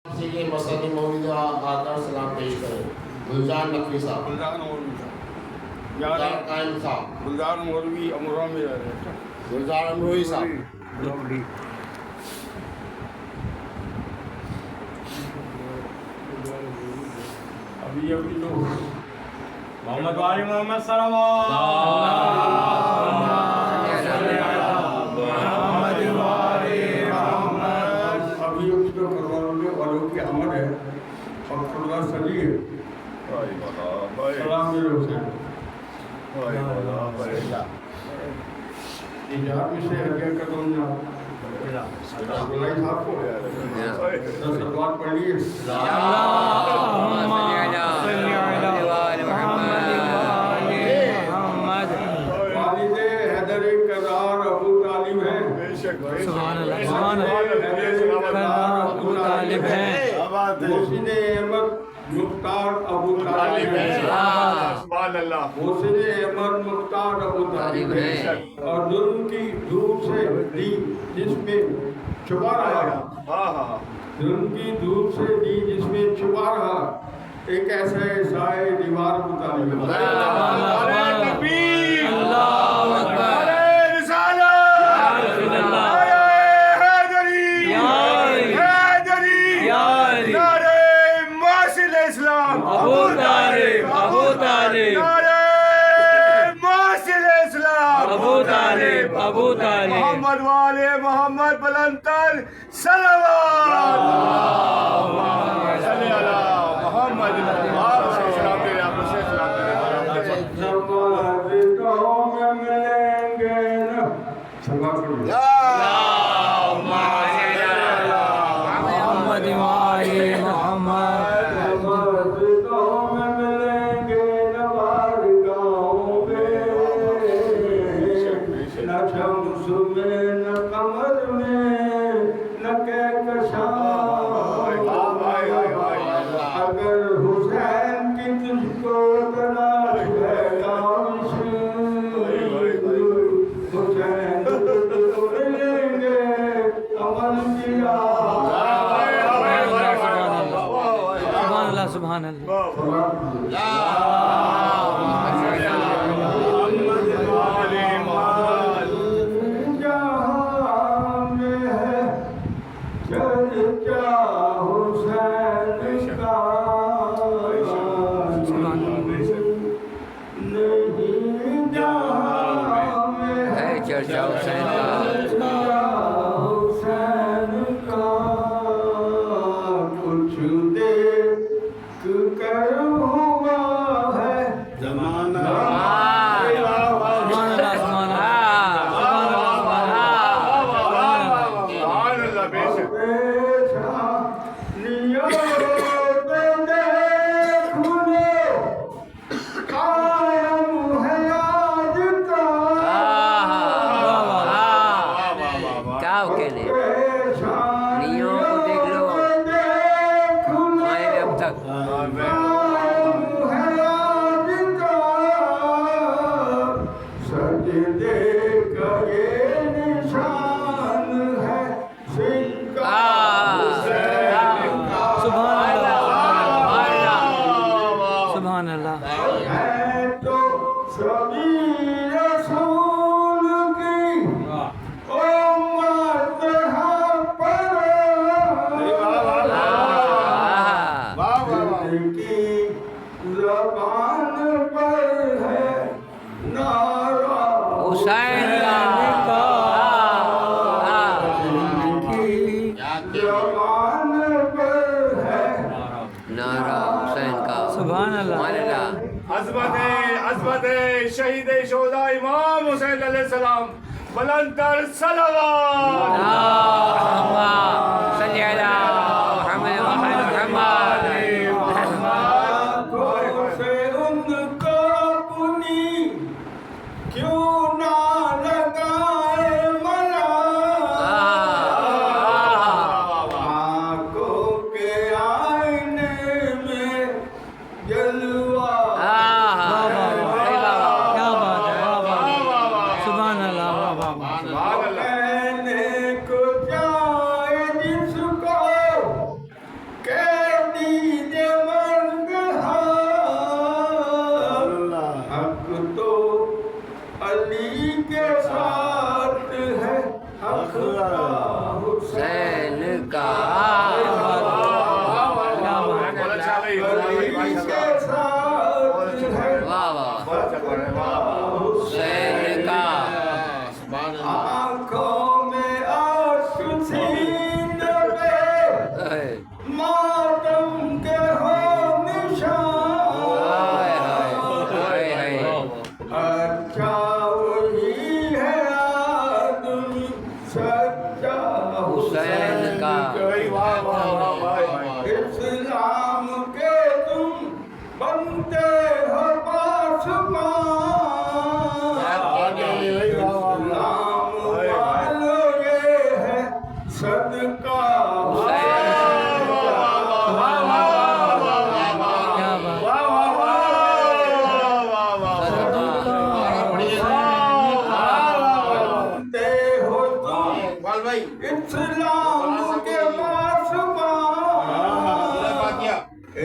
یہ مسئلہ مولود آکر سلام پیش کریں گلزار نقوی صاحب گلزار قائم صاحب گلزار مولوی امروہ میں رہ رہے ہیں گلزار امروہی صاحب ابھی لوگ محمد والی محمد صلی اللہ صلی ہے سلام میرے حسین جہاں میں سے حقیقت کرتا ہوں اللہ صاحب کو سلوات پڑھ لیے والد حیدر کرار ابو طالب ہیں سبحان اللہ سبحان اللہ ابو طالب ہیں محسن احمد مختار ابو طالب ہے سبحان اللہ محسن احمد مختار ابو طالب ہے اور ظلم کی دھوپ سے دی جس میں چھپا رہا ظلم کی دھوپ سے دی جس میں چھپا رہا ایک ایسا سائے دیوار ابو طالب ہے ابو طالب ابو طالب ابو طالب ابو طالب محمد والے محمد بلندر صلوات صلی اللہ محمد سلام میرے آپ سے سلام میرے محمد والی محمد سبحان اللہ چرچا حسین عظمت شہید شہداء امام حسین علیہ السلام بلندر صلوات صلی اللہ محمد محمد سے ان کو اپنی کیوں نہ لگائے ملا آنکھوں کے آئینے میں جلوہ मातम के हो निशान हाय हाय हाय हाय अच्छा वही है आदमी सच्चा हुसैन का वाह वाह वाह वाह इस्लाम के तुम बनते हो पासबान इस्लाम वालों ये है सदका क्या बात बनते हो तुम इकबाल भाई इस्लाम के पासबान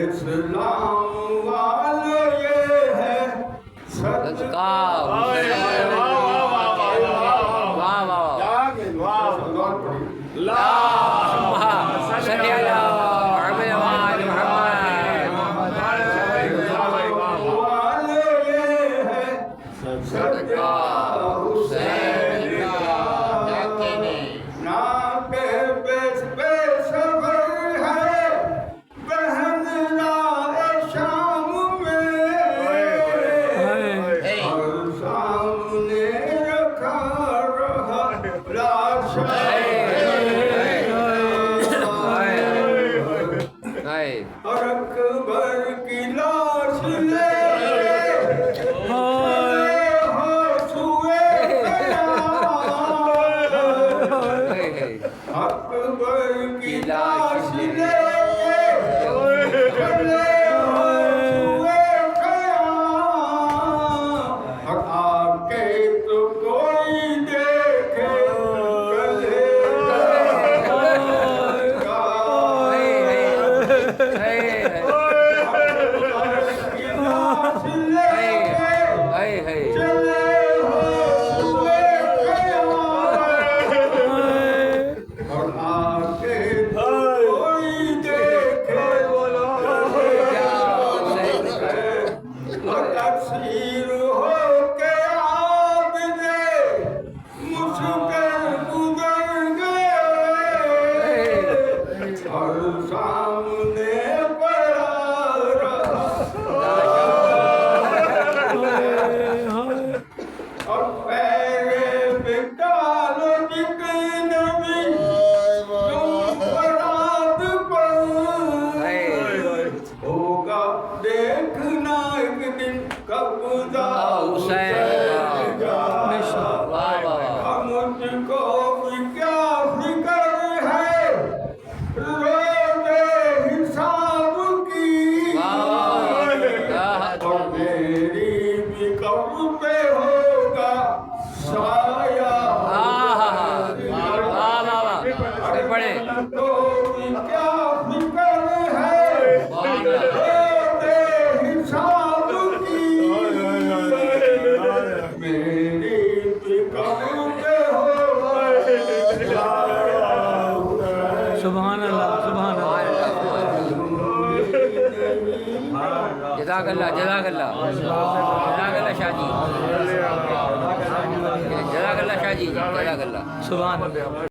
इस्लाम वाले ये है सदका सदका वाह वाह सल्ली अला मुहम्मद व आलि मुहम्मद वाले ये है सदका हुसैन ना के बेसबर है बहन राह शाम में और सामने रखा रहा लाशा हाय और अकबर की लाश ले हो सुए अकबर की लाश ले आके तो कोई देखे और आके कोई देखे तस्वीर हो के आप ने मुश्किल गुजर गए और सामने पड़ा रहा और पैरे बिकालो जिक नबी तुम बरात पर होगा देखना एक दिन कब्जा हुसैन का वाह वाह मुझको भी क्या फिक्र है रोज़े हिसाब की और मेरी भी कब्र पे होगा साया पढ़े तो भी क्या फिक्र है रोज़े हिसाब की मेरी भी कब्र पे होगा साया सुभान अल्लाह सुभान अल्लाह जज़ाकल्लाह जज़ाकल्लाह जज़ाकल्लाह शाहजी जज़ाकल्लाह शाहजी जज़ाकल्लाह सुभान अल्लाह